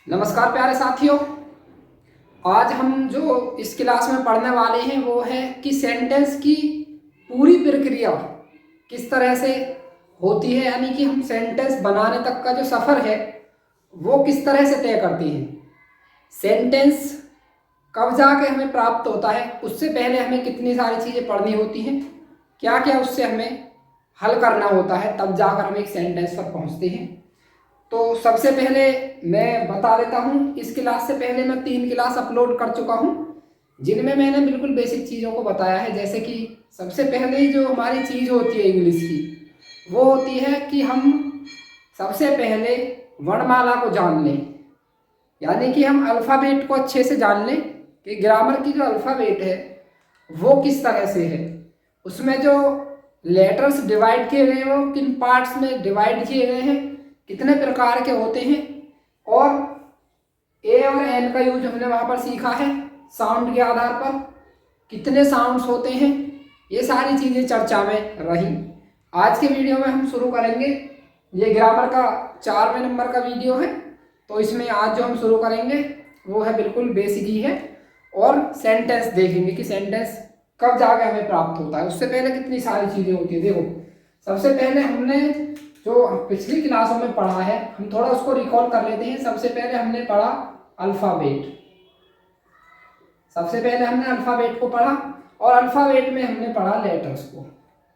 नमस्कार प्यारे साथियों। आज हम जो इस क्लास में पढ़ने वाले हैं वो है कि सेंटेंस की पूरी प्रक्रिया किस तरह से होती है, यानी कि हम सेंटेंस बनाने तक का जो सफ़र है वो किस तरह से तय करते हैं। सेंटेंस कब जाके हमें प्राप्त होता है, उससे पहले हमें कितनी सारी चीज़ें पढ़नी होती हैं, क्या क्या उससे हमें हल करना होता है, तब जाकर हम एक सेंटेंस पर पहुंचते हैं। तो सबसे पहले मैं बता देता हूँ, इस क्लास से पहले मैं 3 क्लास अपलोड कर चुका हूँ जिनमें मैंने बिल्कुल बेसिक चीज़ों को बताया है। जैसे कि सबसे पहले ही जो हमारी चीज़ होती है इंग्लिश की, वो होती है कि हम सबसे पहले वर्णमाला को जान लें, यानी कि हम अल्फ़ाबेट को अच्छे से जान लें कि ग्रामर की जो अल्फ़ाबेट है वो किस तरह से है, उसमें जो लेटर्स डिवाइड किए गए हैं वो किन पार्ट्स में डिवाइड किए गए हैं, कितने प्रकार के होते हैं, और ए और एन का यूज हमने वहाँ पर सीखा है। साउंड के आधार पर कितने साउंड्स होते हैं, ये सारी चीज़ें चर्चा में रही। आज के वीडियो में हम शुरू करेंगे, ये ग्रामर का 4वें नंबर का वीडियो है, तो इसमें आज जो हम शुरू करेंगे वो है बिल्कुल बेसिक ही है, और सेंटेंस देखेंगे कि सेंटेंस कब जाके हमें प्राप्त होता है। उससे पहले कितनी सारी चीज़ें होती है। देखो, सबसे पहले हमने जो पिछली क्लासों में पढ़ा है हम थोड़ा उसको रिकॉल कर लेते हैं। सबसे पहले हमने पढ़ा अल्फ़ाबेट, सबसे पहले हमने अल्फ़ाबेट को पढ़ा, और अल्फ़ाबेट में हमने पढ़ा लेटर्स को।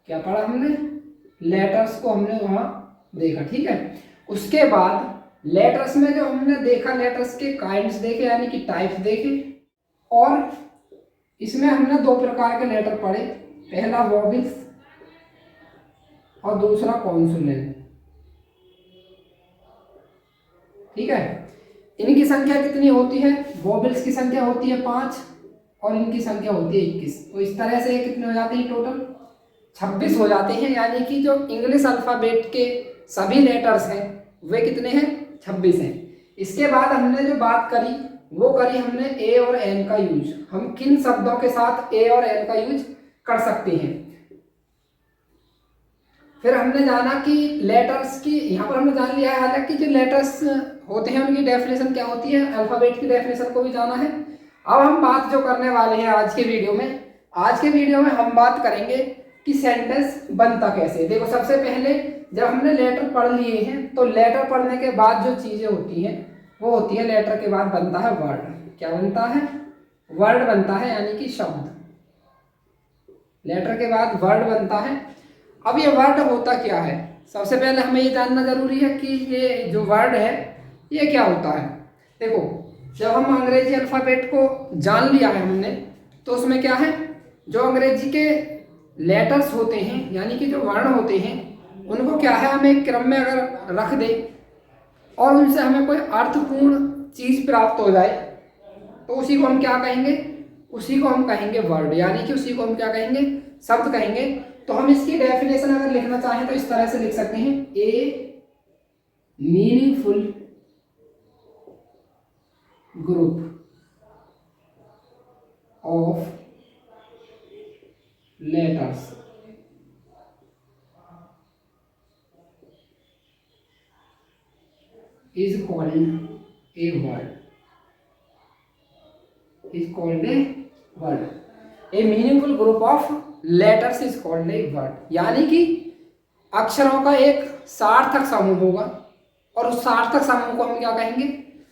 क्या पढ़ा हमने? लेटर्स को हमने वहाँ देखा, ठीक है। उसके बाद लेटर्स में जो हमने देखा, लेटर्स के काइंड्स देखे यानी कि टाइप्स देखे, और इसमें हमने 2 प्रकार के लेटर पढ़े, पहला वोवेल्स और दूसरा कॉन्सोनेंट, ठीक है। इनकी संख्या कितनी होती है? वोवेल्स की संख्या होती है 5 और इनकी संख्या होती है 21। तो इस तरह से कितने हो जाते हैं? टोटल 26 हो जाते हैं, यानी कि जो इंग्लिश अल्फ़ाबेट के सभी लेटर्स हैं वे कितने हैं? 26 हैं। इसके बाद हमने जो बात करी वो करी हमने ए और एन का यूज, हम किन शब्दों के साथ ए और एन का यूज कर सकते हैं। फिर हमने जाना कि लेटर्स की, यहाँ पर हमने जान लिया है हालांकि जो लेटर्स होते हैं उनकी डेफिनेशन क्या होती है, अल्फ़ाबेट की डेफिनेशन को भी जाना है। अब हम बात जो करने वाले हैं आज के वीडियो में, आज के वीडियो में हम बात करेंगे कि सेंटेंस बनता कैसे। देखो, सबसे पहले जब हमने लेटर पढ़ लिए हैं तो लेटर पढ़ने के बाद जो चीज़ें होती हैं वो होती है, लेटर के बाद बनता है वर्ड। क्या बनता है? वर्ड बनता है, यानी कि शब्द। लेटर के बाद वर्ड बनता है। अब ये वर्ड होता क्या है, सबसे पहले हमें ये जानना जरूरी है कि ये जो वर्ड है ये क्या होता है। देखो, जब हम अंग्रेजी अल्फ़ाबेट को जान लिया है हमने, तो उसमें क्या है, जो अंग्रेजी के लेटर्स होते हैं यानी कि जो वर्ण होते हैं उनको क्या है, हम एक क्रम में अगर रख दें और उनसे हमें कोई अर्थपूर्ण चीज़ प्राप्त हो जाए तो उसी को हम क्या कहेंगे? उसी को हम कहेंगे वर्ड, यानी कि उसी को हम क्या कहेंगे? शब्द कहेंगे। तो हम इसकी डेफिनेशन अगर लिखना चाहें तो इस तरह से लिख सकते हैं, ए meaningful group of letters is called a word, is called a word. A meaningful group of letters is called a word, यानी कि अक्षरों का एक सार्थक समूह होगा, और उस सार्थक समूह को हम क्या कहेंगे?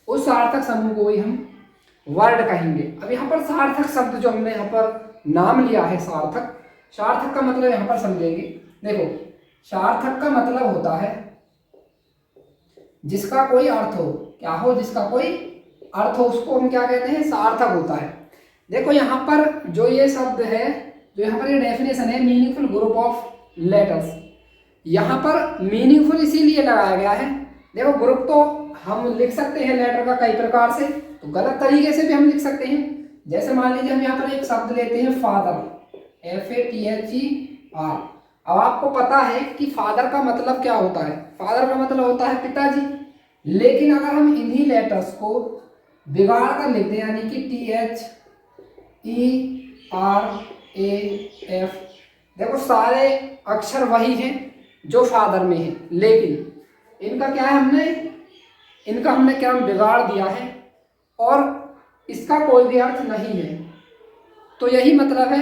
उस सार्थक समूह को ही हम वर्ड कहेंगे। अब यहाँ पर सार्थक शब्द जो हमने यहाँ पर नाम लिया है, सार्थक, सार्थक का मतलब यहाँ पर समझेंगे। देखो, सार्थक का मतलब होता है जिसका कोई अर्थ हो। क्या हो? जिसका कोई अर्थ हो, उसको हम क्या कहते हैं? सार्थक होता है। देखो, यहाँ पर जो ये शब्द है, जो यहाँ पर ये डेफिनेशन है मीनिंगफुल ग्रुप ऑफ लेटर्स, यहाँ पर मीनिंगफुल इसीलिए लगाया गया है। देखो, ग्रुप तो हम लिख सकते हैं लेटर का कई प्रकार से, तो गलत तरीके से भी हम लिख सकते हैं। जैसे मान लीजिए हम यहाँ पर एक शब्द लेते हैं फादर, FATHER। अब आपको पता है कि फादर का मतलब क्या होता है? फादर का मतलब होता है पिताजी। लेकिन अगर हम इन्हीं लेटर्स को बिगाड़ कर लिखते हैं, यानी कि THERAF, देखो सारे अक्षर वही हैं जो फादर में है, लेकिन इनका क्या है, हमने इनका हमने क्रम बिगाड़ दिया है और इसका कोई भी अर्थ नहीं है। तो यही मतलब है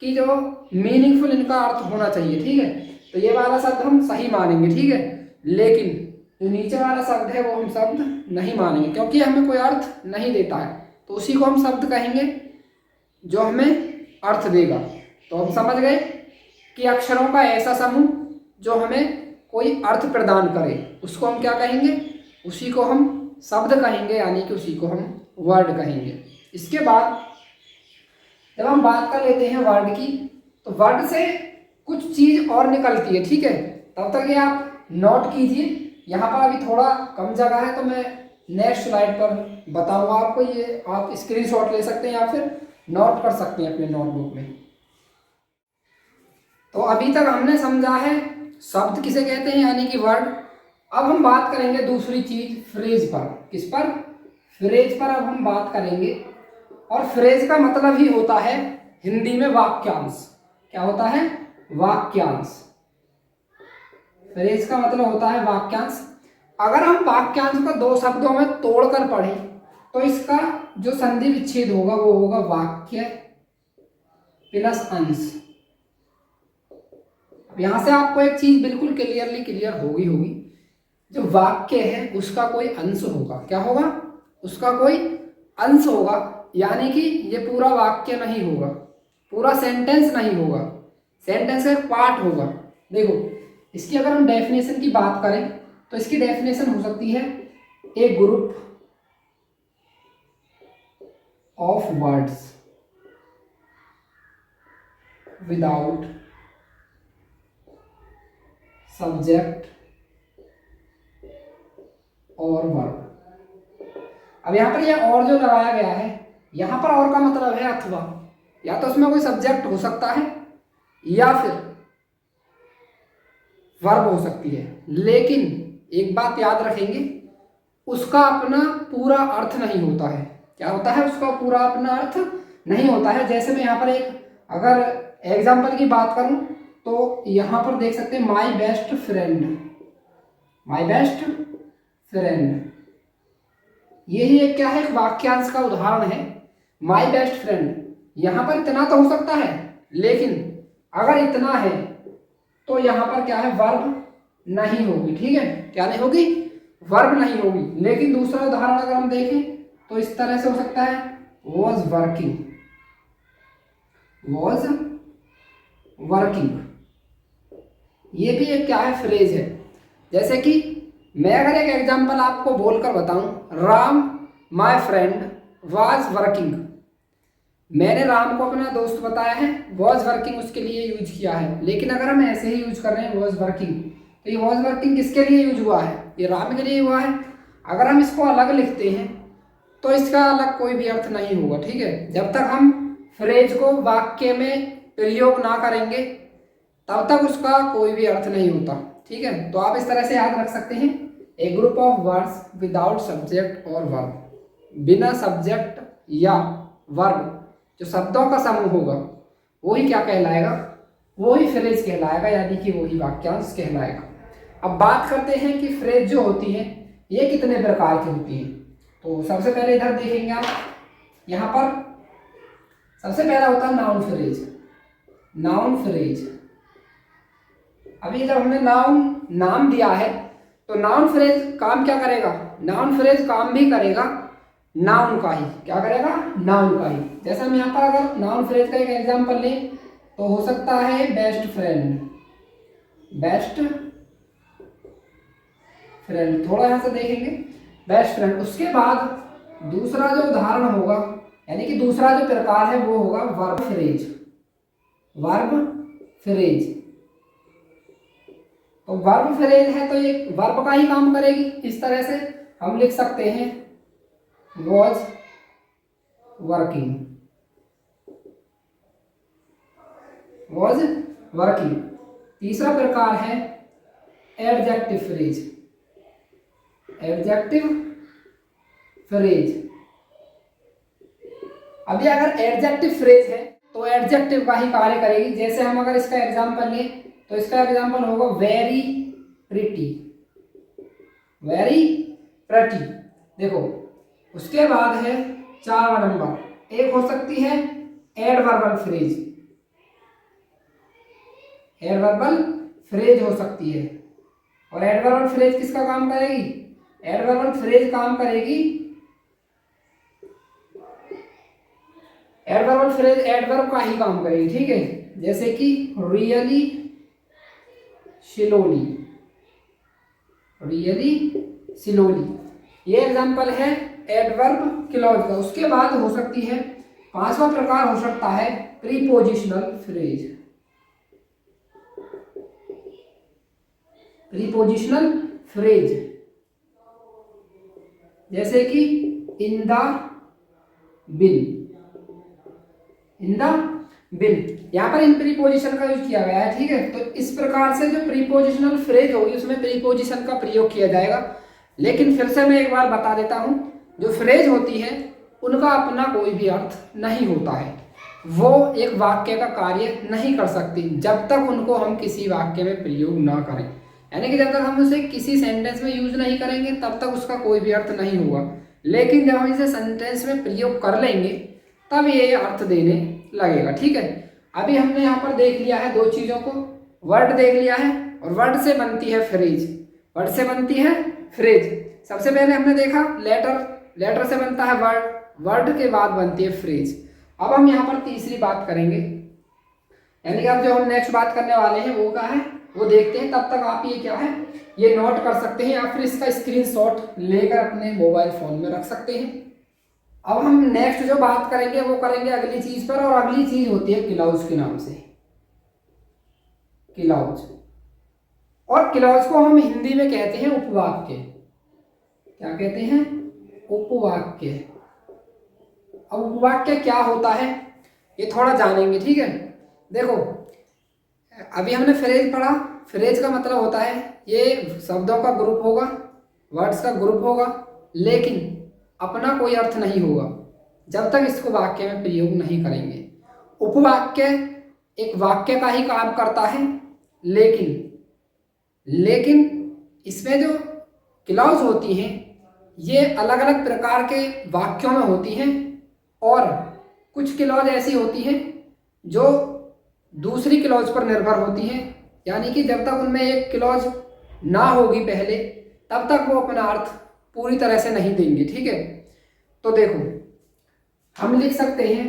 कि जो मीनिंगफुल इनका अर्थ होना चाहिए, ठीक है। तो ये वाला शब्द हम सही मानेंगे, ठीक है, लेकिन जो नीचे वाला शब्द है वो हम शब्द नहीं मानेंगे क्योंकि हमें कोई अर्थ नहीं देता है। तो उसी को हम शब्द कहेंगे जो हमें अर्थ देगा। तो हम समझ गए कि अक्षरों का ऐसा समूह जो हमें कोई अर्थ प्रदान करे उसको हम क्या कहेंगे, उसी को हम शब्द कहेंगे, यानी कि उसी को हम वर्ड कहेंगे। इसके बाद जब हम बात कर लेते हैं वर्ड की, तो वर्ड से कुछ चीज और निकलती है, ठीक है। तब तक ये आप नोट कीजिए। यहाँ पर अभी थोड़ा कम जगह है तो मैं नेक्स्ट स्लाइड पर बताऊंगा आपको। ये आप स्क्रीनशॉट ले सकते हैं या फिर नोट कर सकते हैं अपने नोटबुक में। तो अभी तक हमने समझा है शब्द किसे कहते हैं, यानी कि वर्ड। अब हम बात करेंगे दूसरी चीज, फ्रेज पर। किस पर? फ्रेज पर अब हम बात करेंगे। और फ्रेज का मतलब ही होता है हिंदी में वाक्यांश। क्या होता है? वाक्यांश। फ्रेज का मतलब होता है वाक्यांश। अगर हम वाक्यांश को दो शब्दों में तोड़कर पढ़ें तो इसका जो संधि विच्छेद होगा वो होगा वाक्य प्लस अंश। यहां से आपको एक चीज बिल्कुल क्लियर होगी जो वाक्य है उसका कोई अंश होगा। क्या होगा? उसका कोई अंश होगा, यानी कि ये पूरा वाक्य नहीं होगा, पूरा सेंटेंस नहीं होगा, सेंटेंस का एक पार्ट होगा। देखो, इसकी अगर हम डेफिनेशन की बात करें तो इसकी डेफिनेशन हो सकती है a group of words without subject और वर्ब। अब यहां पर यह और जो लगाया गया है, यहां पर और का मतलब है अथवा, या तो उसमें कोई सब्जेक्ट हो सकता है या फिर वर्ब हो सकती है। लेकिन एक बात याद रखेंगे, उसका अपना पूरा अर्थ नहीं होता है। क्या होता है? उसका पूरा अपना अर्थ नहीं होता है। जैसे मैं यहाँ पर एक अगर एग्जाम्पल की बात करूं तो यहाँ पर देख सकते हैं my best friend, my best friend, यही एक क्या है? एक वाक्यांश का उदाहरण है, माई बेस्ट फ्रेंड। यहाँ पर इतना तो हो सकता है, लेकिन अगर इतना है तो यहाँ पर क्या है? वर्ब नहीं होगी, ठीक है। क्या नहीं होगी? वर्ब नहीं होगी। लेकिन दूसरा उदाहरण अगर हम देखें तो इस तरह से हो सकता है वॉज वर्किंग, वॉज वर्किंग। ये भी एक क्या है? फ्रेज है। जैसे कि मैं अगर एक एग्जांपल आपको बोलकर बताऊं, Ram my friend was working. मैंने राम को अपना दोस्त बताया है, वॉज वर्किंग उसके लिए यूज किया है। लेकिन अगर हम ऐसे ही यूज कर रहे हैं वॉज वर्किंग, तो ये वॉज वर्किंग किसके लिए यूज हुआ है? ये राम के लिए हुआ है। अगर हम इसको अलग लिखते हैं तो इसका अलग कोई भी अर्थ नहीं होगा, ठीक है। जब तक हम फ्रेज को वाक्य में प्रयोग ना करेंगे तब तक उसका कोई भी अर्थ नहीं होता, ठीक है। तो आप इस तरह से याद रख सकते हैं, a group of words without subject और वर्ब। बिना सब्जेक्ट या वर्ब, जो शब्दों का समूह होगा वही क्या कहलाएगा? वही फ्रेज कहलाएगा, यानी कि वही वाक्यांश कहलाएगा। अब बात करते हैं कि फ्रेज जो होती है ये कितने प्रकार की होती है। तो सबसे पहले इधर देखेंगे आप, यहाँ पर सबसे पहला होता है नाउन फ्रेज। नाउन फ्रेज, अभी जब हमने नाम दिया है तो नाउन फ्रेज काम क्या करेगा? नाउन फ्रेज काम भी करेगा नाउन का ही। क्या करेगा? नाउन का ही। जैसे हम यहाँ पर अगर नाउन फ्रेज का एक एग्जांपल लें तो हो सकता है बेस्ट फ्रेंड, बेस्ट फ्रेंड, थोड़ा यहाँ से देखेंगे बेस्ट फ्रेंड। उसके बाद दूसरा जो उदाहरण होगा, यानी कि दूसरा जो प्रकार है वो होगा वर्ब फ्रेज। वर्ब फ्रेज, तो वर्ब फ्रेज है तो ये वर्ब का ही काम करेगी। इस तरह से हम लिख सकते हैं वॉज वर्किंग, वॉज वर्किंग। तीसरा प्रकार है एडजेक्टिव फ्रेज, एडजेक्टिव फ्रेज। अभी अगर एडजेक्टिव फ्रेज है तो एडजेक्टिव का ही कार्य करेगी। जैसे हम अगर इसका एग्जांपल लें तो इसका एग्जांपल होगा वेरी प्रिटी, वेरी प्रति। देखो उसके बाद है 4वां नंबर, एक हो सकती है एडवर्बल फ्रेज। एडवर्बल फ्रेज हो सकती है। और एडवर्बल फ्रेज किसका काम करेगी? एडवर्बल फ्रेज काम करेगी, एडवर्बल फ्रेज एडवर्ब का ही काम करेगी, ठीक है। जैसे कि रियली स्लोली, रियली स्लोली, ये एग्जांपल है एडवर्ब क्लॉज का। उसके बाद हो सकती है 5वां प्रकार हो सकता है प्रीपोजिशनल फ्रेज। प्रीपोजिशनल फ्रेज जैसे कि in the bill, in the bill, यहाँ पर इन प्रीपोजिशन का यूज किया गया है, ठीक है। तो इस प्रकार से जो प्रीपोजिशनल फ्रेज होगी उसमें प्रीपोजिशन का प्रयोग किया जाएगा। लेकिन फिर से मैं एक बार बता देता हूँ, जो फ्रेज होती है उनका अपना कोई भी अर्थ नहीं होता है, वो एक वाक्य का कार्य नहीं कर सकती जब तक उनको हम किसी वाक्य में प्रयोग ना करें। यानी कि जब तक हम उसे किसी सेंटेंस में यूज नहीं करेंगे तब तक उसका कोई भी अर्थ नहीं होगा। लेकिन जब हम इसे सेंटेंस में प्रयोग कर लेंगे तब ये अर्थ देने लगेगा, ठीक है। अभी हमने यहाँ पर देख लिया है दो चीज़ों को, वर्ड देख लिया है और वर्ड से बनती है फ्रेज, वर्ड से बनती है फ्रेज। सबसे पहले हमने देखा लेटर, लेटर से बनता है वर्ड, वर्ड के बाद बनती है फ्रेज। अब हम यहाँ पर तीसरी बात करेंगे, यानी कि अब जो हम नेक्स्ट बात करने वाले हैं वो क्या है वो देखते हैं। तब तक आप ये क्या है ये नोट कर सकते हैं या फिर इसका स्क्रीनशॉट लेकर अपने मोबाइल फोन में रख सकते हैं। अब हम नेक्स्ट जो बात करेंगे वो करेंगे अगली चीज पर, और अगली चीज होती है क्लॉज के नाम से। क्लॉज, और क्लॉज को हम हिंदी में कहते हैं उपवाक्य। क्या कहते हैं? उपवाक्य। अब उपवाक्य क्या होता है ये थोड़ा जानेंगे, ठीक है। देखो अभी हमने फ्रेज पढ़ा, फ्रेज का मतलब होता है ये शब्दों का ग्रुप होगा, वर्ड्स का ग्रुप होगा, लेकिन अपना कोई अर्थ नहीं होगा जब तक इसको वाक्य में प्रयोग नहीं करेंगे। उपवाक्य एक वाक्य का ही काम करता है, लेकिन इसमें जो क्लॉज होती हैं ये अलग अलग प्रकार के वाक्यों में होती हैं, और कुछ क्लॉज ऐसी होती हैं जो दूसरी क्लॉज पर निर्भर होती हैं। यानी कि जब तक उनमें एक क्लॉज ना होगी पहले तब तक वो अपना अर्थ पूरी तरह से नहीं देंगे, ठीक है। तो देखो हम लिख सकते हैं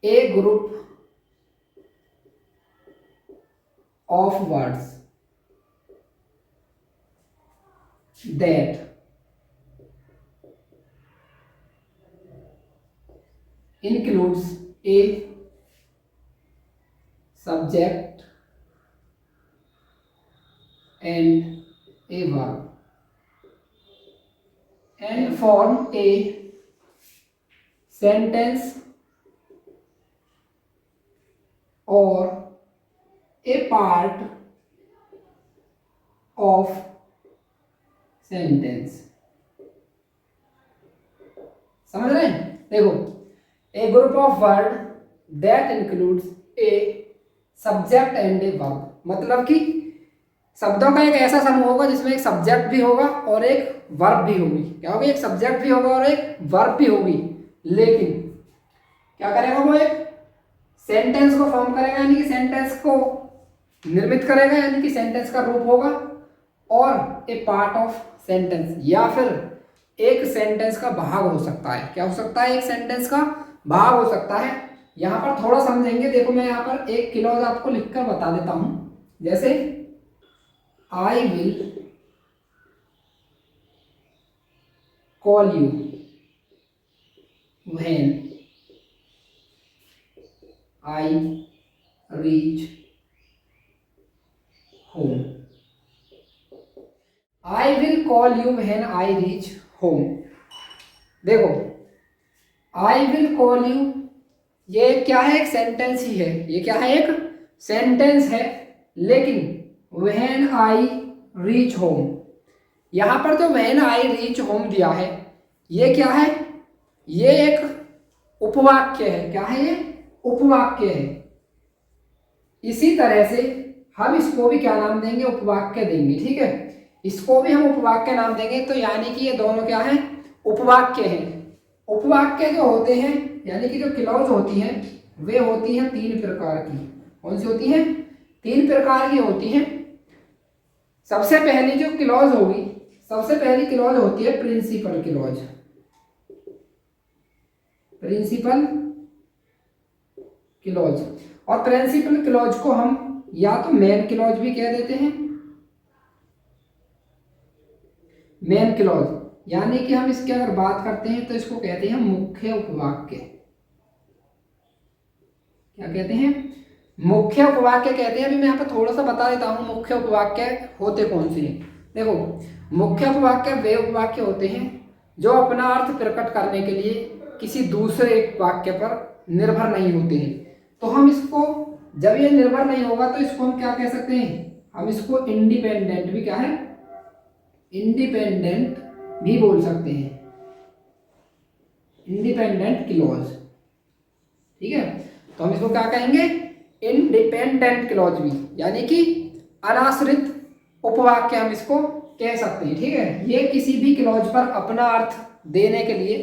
a group of words that includes a subject and a verb and form a sentence or a part of sentence। समझ रहे हैं? देखो A group of word that includes a subject and a verb, मतलब कि शब्दों का एक ऐसा समूह होगा जिसमें एक सब्जेक्ट भी होगा और एक वर्ब भी होगी। क्या होगी? एक सब्जेक्ट भी होगा और एक वर्ब भी होगी, लेकिन क्या करेगा वो एक सेंटेंस को फॉर्म करेगा, यानी कि सेंटेंस को निर्मित करेगा, यानी कि सेंटेंस का रूप होगा, और ए पार्ट ऑफ सेंटेंस, या फिर एक सेंटेंस का भाग हो सकता है। क्या हो सकता है? एक सेंटेंस का भाग हो सकता है। यहाँ पर थोड़ा समझेंगे। देखो मैं यहाँ पर एक क्लॉज आपको लिखकर बता देता हूं, जैसे I will call you when I reach home. I will call you when I reach home. देखो आई विल कॉल यू ये क्या है? एक सेंटेंस ही है। ये क्या है? एक सेंटेंस है, लेकिन व्हेन आई रीच होम, यहां पर जो व्हेन आई रीच होम दिया है ये क्या है? ये एक उपवाक्य है। क्या है? ये उपवाक्य है। इसी तरह से हम इसको भी क्या नाम देंगे? उपवाक्य देंगे, ठीक है। इसको भी हम उपवाक्य नाम देंगे। तो यानी कि ये दोनों क्या हैं, उपवाक्य हैं। उपवाक्य जो होते हैं यानी कि जो क्लॉज होती हैं वे होती हैं 3 प्रकार की। कौन सी होती हैं, 3 प्रकार की होती हैं। सबसे पहली जो क्लॉज होगी, सबसे पहली क्लॉज होती है प्रिंसिपल क्लॉज। प्रिंसिपल क्लॉज, और प्रिंसिपल क्लॉज को हम या तो मेन क्लॉज भी कह देते हैं। मेन क्लॉज यानी कि हम इसकी अगर बात करते हैं तो इसको कहते हैं मुख्य उपवाक्य। क्या कहते हैं, मुख्य उपवाक्य कहते हैं। अभी मैं यहाँ पर थोड़ा सा बता देता हूँ मुख्य उपवाक्य होते कौन से हैं। देखो, मुख्य उपवाक्य वे उपवाक्य होते हैं जो अपना अर्थ प्रकट करने के लिए किसी दूसरे वाक्य पर निर्भर नहीं होते हैं। तो हम इसको, जब ये निर्भर नहीं होगा तो इसको हम क्या कह सकते हैं, हम इसको इंडिपेंडेंट भी, क्या है, इंडिपेंडेंट भी बोल सकते हैं। इंडिपेंडेंट क्लॉज, ठीक है। तो हम इसको क्या कहेंगे, इंडिपेंडेंट क्लॉज भी, यानी कि अनाश्रित उपवाक्य हम इसको कह सकते हैं, ठीक है। ये किसी भी क्लॉज पर अपना अर्थ देने के लिए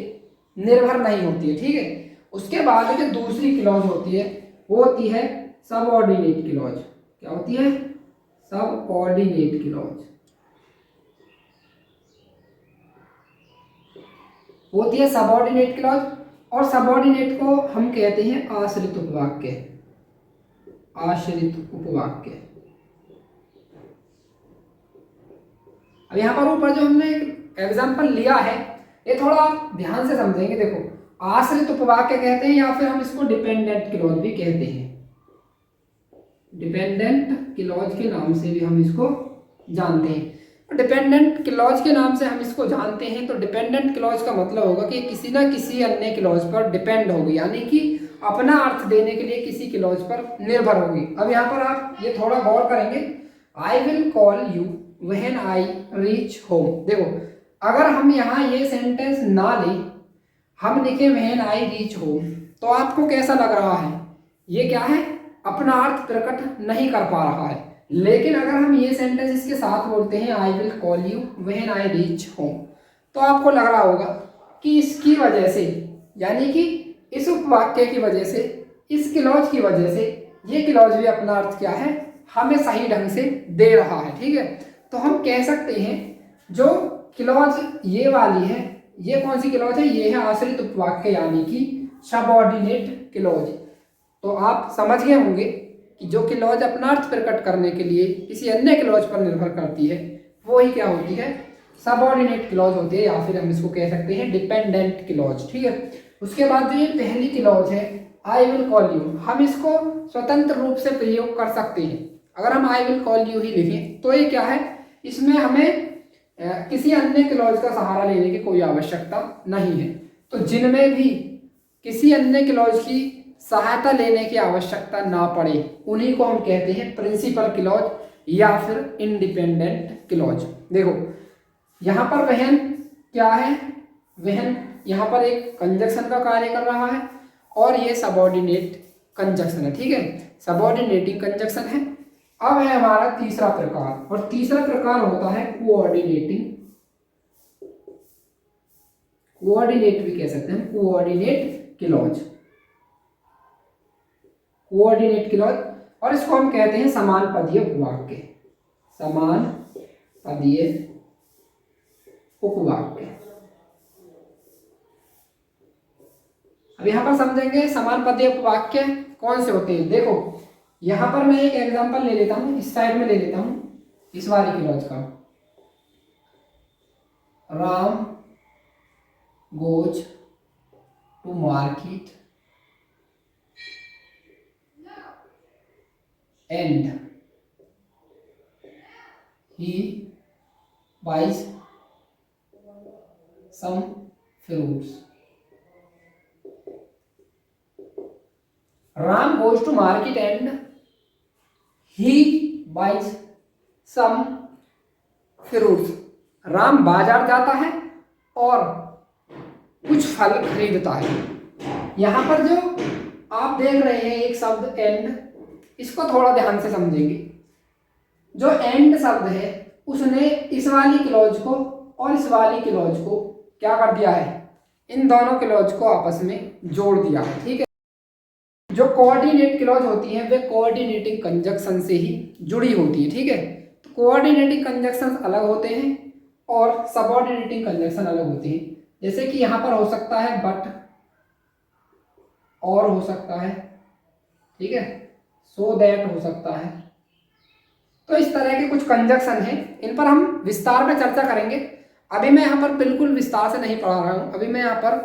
निर्भर नहीं होती है, ठीक है। उसके बाद जो दूसरी क्लॉज होती है वो होती है सबऑर्डिनेट क्लॉज। क्या होती है, सबऑर्डिनेट क्लॉज होती है सबऑर्डिनेट क्लॉज। और सबऑर्डिनेट को हम कहते हैं आश्रित उपवाक्य। आश्रित उपवाक्य। अब यहाँ पर ऊपर जो हमने एग्जाम्पल लिया है ये थोड़ा ध्यान से समझेंगे। देखो, आश्रित उपवाक्य कहते हैं या फिर हम इसको डिपेंडेंट क्लॉज भी कहते हैं। डिपेंडेंट क्लॉज के नाम से भी हम इसको जानते हैं। डिपेंडेंट क्लॉज के नाम से हम इसको जानते हैं तो डिपेंडेंट क्लॉज का मतलब होगा कि किसी ना किसी अन्य क्लॉज पर डिपेंड होगी, यानी कि अपना अर्थ देने के लिए किसी क्लॉज पर निर्भर होगी। अब यहाँ पर आप ये थोड़ा गौर करेंगे, I will call you when I reach home. देखो, अगर हम यहाँ ये सेंटेंस ना लें, हम लिखे व्हेन आई रीच होम, तो आपको कैसा लग रहा है, ये क्या है, अपना अर्थ प्रकट नहीं कर पा रहा है। लेकिन अगर हम ये सेंटेंस इसके साथ बोलते हैं I will call you when I reach home, तो आपको लग रहा होगा कि इसकी वजह से, यानी कि इस उपवाक्य की वजह से, इस क्लॉज की वजह से ये क्लॉज भी अपना अर्थ क्या है, हमें सही ढंग से दे रहा है, ठीक है। तो हम कह सकते हैं जो क्लॉज ये वाली है, ये कौन सी क्लॉज है, ये है आश्रित उपवाक्य यानी कि सबऑर्डिनेट क्लॉज। तो आप समझ गए होंगे कि जो क्लॉज अपना अर्थ प्रकट करने के लिए किसी अन्य क्लॉज पर निर्भर करती है वो ही क्या होती है, सबऑर्डिनेट क्लॉज होती है, या फिर हम इसको कह सकते हैं डिपेंडेंट क्लॉज, ठीक है। उसके बाद जो ये पहली क्लॉज है आई विल कॉल यू, हम इसको स्वतंत्र रूप से प्रयोग कर सकते हैं। अगर हम आई विल कॉल यू ही लिखें तो ये क्या है, इसमें हमें किसी अन्य क्लॉज का सहारा लेने की कोई आवश्यकता नहीं है। तो जिनमें भी किसी अन्य क्लॉज की सहायता लेने की आवश्यकता ना पड़े उन्हीं को हम कहते हैं प्रिंसिपल क्लॉज या फिर इंडिपेंडेंट क्लॉज। देखो, यहाँ पर वहन क्या है, वहन यहाँ पर एक कंजक्शन का कार्य कर रहा है और ये सबऑर्डिनेट कंजक्शन है, ठीक है, सबऑर्डिनेटिंग कंजक्शन है। अब है हमारा तीसरा प्रकार, और तीसरा प्रकार होता है कोऑर्डिनेटिंग, कोऑर्डिनेट भी कह सकते हैं, कोऑर्डिनेट क्लॉज, कोऑर्डिनेट क्लॉज। और इसको हम कहते हैं समान पदीय उपवाक्य, समान पदीय उपवाक्य। अब यहां पर समझेंगे समान पदीय उपवाक्य कौन से होते हैं। देखो, यहां पर मैं एक एग्जांपल ले लेता हूं, इस साइड में ले लेता हूं इस वाली क्लॉज का, Ram goes to market and he buys some fruits. Ram goes to market and he buys some fruits. Ram बाजार जाता है और कुछ फल खरीदता है। यहां पर जो आप देख रहे हैं एक शब्द एंड, इसको थोड़ा ध्यान से समझेंगे। जो एंड शब्द है उसने इस वाली क्लॉज को और इस वाली क्लॉज को क्या कर दिया है, इन दोनों क्लॉज को आपस में जोड़ दिया है। ठीक है, जो कोऑर्डिनेट क्लॉज होती है वे कोऑर्डिनेटिंग कंजक्शन से ही जुड़ी होती है। ठीक है, तो कोऑर्डिनेटिंग कंजक्शन अलग होते हैं और सबऑर्डिनेटिंग कंजक्शन अलग होते हैं। जैसे कि यहाँ पर हो सकता है बट, और हो सकता है, ठीक है, सो दैट हो सकता है। तो इस तरह के कुछ कंजक्शन हैं, इन पर हम विस्तार में चर्चा करेंगे। अभी मैं यहाँ पर बिल्कुल विस्तार से नहीं पढ़ा रहा हूँ, अभी मैं यहाँ पर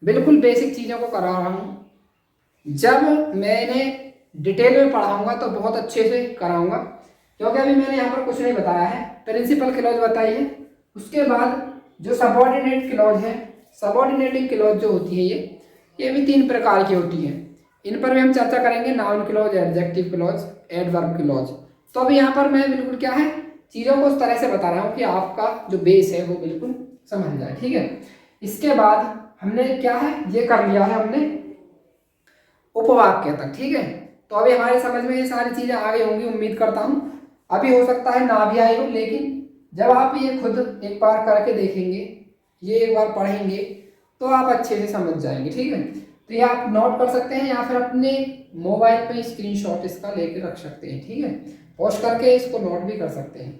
बिल्कुल बेसिक चीज़ों को करा रहा हूँ। जब मैंने डिटेल में पढ़ाऊंगा तो बहुत अच्छे से कराऊंगा, क्योंकि अभी मैंने यहाँ पर कुछ नहीं बताया है। प्रिंसिपल क्लॉज बताई है, उसके बाद जो सबऑर्डिनेट क्लॉज है, सबऑर्डिनेटिंग क्लॉज जो होती है ये भी 3 प्रकार की होती है। इन पर भी हम चर्चा करेंगे, noun clause, adjective clause, adverb clause. तो अभी यहाँ पर मैं बिल्कुल क्या है, चीज़ों को उस तरह से बता रहा हूँ कि आपका जो बेस है वो बिल्कुल समझ जाए। ठीक है, इसके बाद हमने क्या है, ये कर लिया है हमने उपवाक्य तक। ठीक है, तो अभी हमारे समझ में ये सारी चीज़ें आ गई होंगी, उम्मीद करता हूँ। अभी हो सकता है ना भी आई हो, लेकिन जब आप ये खुद एक बार करके देखेंगे, ये एक बार पढ़ेंगे, तो आप अच्छे से समझ जाएंगे। ठीक है, तो ये आप नोट कर सकते हैं या फिर अपने मोबाइल पे स्क्रीनशॉट इसका लेके रख सकते हैं। ठीक है, पॉज करके इसको नोट भी कर सकते हैं।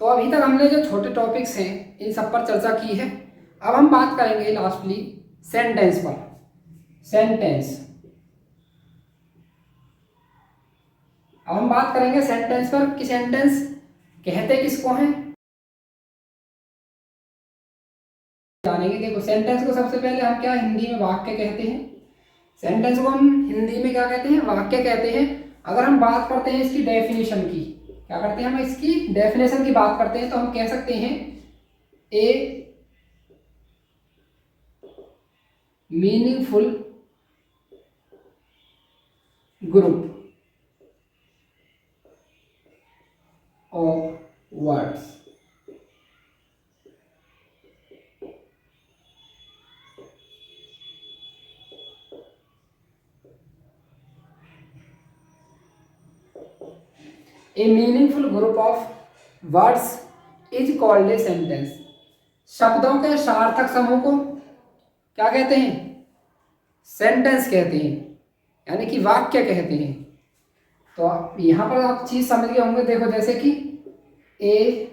तो अभी तक हमने जो छोटे टॉपिक्स हैं इन सब पर चर्चा की है। अब हम बात करेंगे लास्टली सेंटेंस पर। सेंटेंस, अब हम बात करेंगे सेंटेंस पर कि सेंटेंस कहते किसको हैं, जानेंगे। देखो, सेंटेंस को सबसे पहले हम क्या हिंदी में वाक्य कहते हैं। सेंटेंस को हम हिंदी में क्या कहते हैं, वाक्य कहते हैं। अगर हम बात करते हैं इसकी डेफिनेशन की, क्या करते हैं हम, इसकी डेफिनेशन की बात करते हैं, तो हम कह सकते हैं ए meaningful group of words. A meaningful group of words is called a sentence. शब्दों के सार्थक समूह को क्या कहते हैं, सेंटेंस कहते हैं, यानी कि वाक्य कहते हैं। तो यहाँ पर आप चीज समझ गए होंगे। देखो, जैसे कि a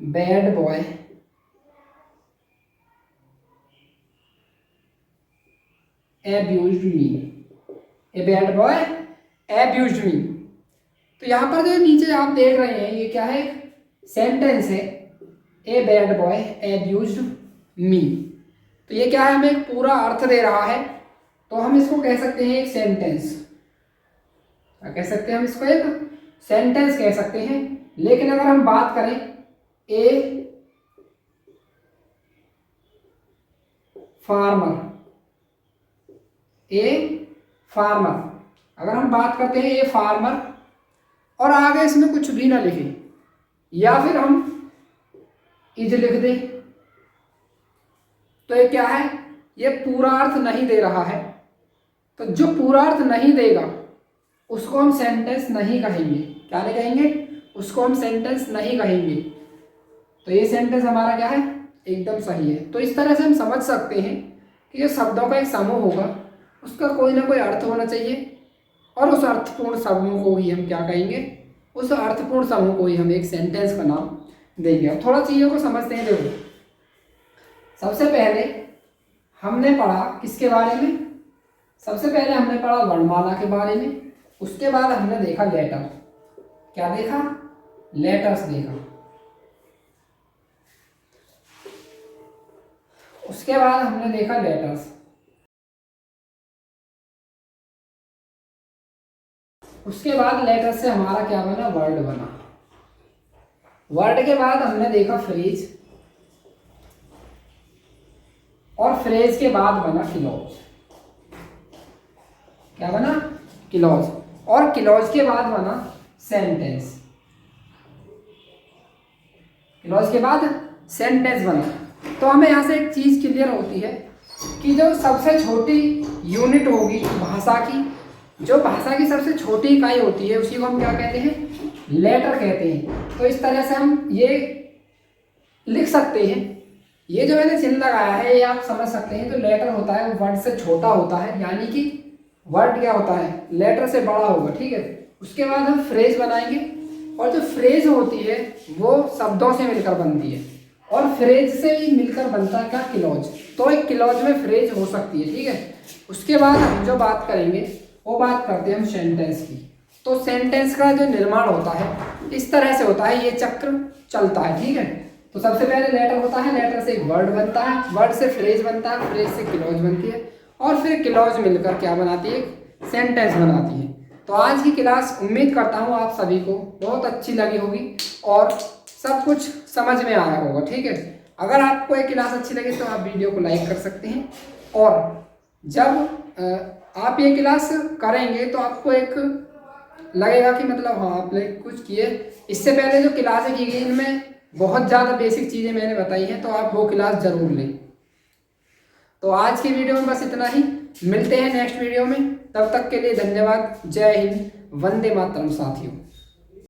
bad boy abused me, a bad boy abused me। तो यहाँ पर जो नीचे आप देख रहे हैं ये क्या है, सेंटेंस है, a bad boy abused me। तो ये क्या है, हमें एक पूरा अर्थ दे रहा है, तो हम इसको कह सकते हैं एक सेंटेंस। क्या कह सकते हैं हम इसको, एक सेंटेंस कह सकते हैं। लेकिन अगर हम बात करें ए फार्मर, ए फार्मर, अगर हम बात करते हैं ए फार्मर और आगे इसमें कुछ भी ना लिखें, या फिर हम इज लिख दें, तो ये क्या है, ये पूरा अर्थ नहीं दे रहा है। तो जो पूरा अर्थ नहीं देगा उसको हम सेंटेंस नहीं कहेंगे। क्या नहीं कहेंगे, उसको हम सेंटेंस नहीं कहेंगे। तो ये सेंटेंस हमारा क्या है, एकदम सही है। तो इस तरह से हम समझ सकते हैं कि जो शब्दों का एक समूह होगा उसका कोई ना कोई अर्थ होना चाहिए, और उस अर्थपूर्ण समूह को ही हम क्या कहेंगे, उस अर्थपूर्ण समूह को ही हम एक सेंटेंस का नाम देंगे। अब थोड़ा चीज़ों को समझते हैं। देखो, सबसे पहले हमने पढ़ा किसके बारे में, सबसे पहले हमने पढ़ा वर्णमाला के बारे में। उसके बाद हमने देखा लेटर। क्या देखा, लेटर्स देखा। उसके बाद हमने देखा लेटर्स। उसके बाद लेटर से हमारा क्या बना, वर्ड बना। वर्ड के बाद हमने देखा फ्रेज, और फ्रेज के बाद बना क्लॉज। क्या बना, क्लॉज, और क्लॉज के बाद बना सेंटेंस। क्लॉज के बाद सेंटेंस बना। तो हमें यहाँ से एक चीज क्लियर होती है कि जो सबसे छोटी यूनिट होगी भाषा की, जो भाषा की सबसे छोटी इकाई होती है उसी को हम क्या कहते हैं, लेटर कहते हैं। तो इस तरह से हम ये लिख सकते हैं। ये जो मैंने चिन्ह लगाया है ये आप समझ सकते हैं। जो लेटर होता है वो वर्ड से छोटा होता है, यानी कि वर्ड क्या होता है, लेटर से बड़ा होगा, ठीक है। उसके बाद हम फ्रेज बनाएंगे, और जो फ्रेज होती है वो शब्दों से मिलकर बनती है, और फ्रेज से ही मिलकर बनता है क्या, क्लॉज। तो एक क्लॉज में फ्रेज हो सकती है, ठीक है। उसके बाद हम जो बात करेंगे वो बात करते हैं हम सेंटेंस की। तो सेंटेंस का जो निर्माण होता है इस तरह से होता है, ये चक्र चलता है, ठीक है। तो सबसे पहले लेटर होता है, लेटर से एक वर्ड बनता है, वर्ड से फ्रेज बनता है, फ्रेज से क्लॉज बनती है, और फिर क्लॉज मिलकर क्या बनाती है, सेंटेंस बनाती है। तो आज की क्लास उम्मीद करता हूँ आप सभी को बहुत अच्छी लगी होगी और सब कुछ समझ में आया होगा, ठीक है। अगर आपको ये क्लास अच्छी लगे तो आप वीडियो को लाइक कर सकते हैं, और जब आप ये क्लास करेंगे तो आपको एक लगेगा कि मतलब हाँ आपने कुछ किए। इससे पहले जो क्लासें की गई इनमें बहुत ज़्यादा बेसिक चीज़ें मैंने बताई हैं, तो आप वो क्लास ज़रूर लें। तो आज की वीडियो में बस इतना ही, मिलते हैं नेक्स्ट वीडियो में, तब तक के लिए धन्यवाद। जय हिंद, वंदे मातरम साथियों।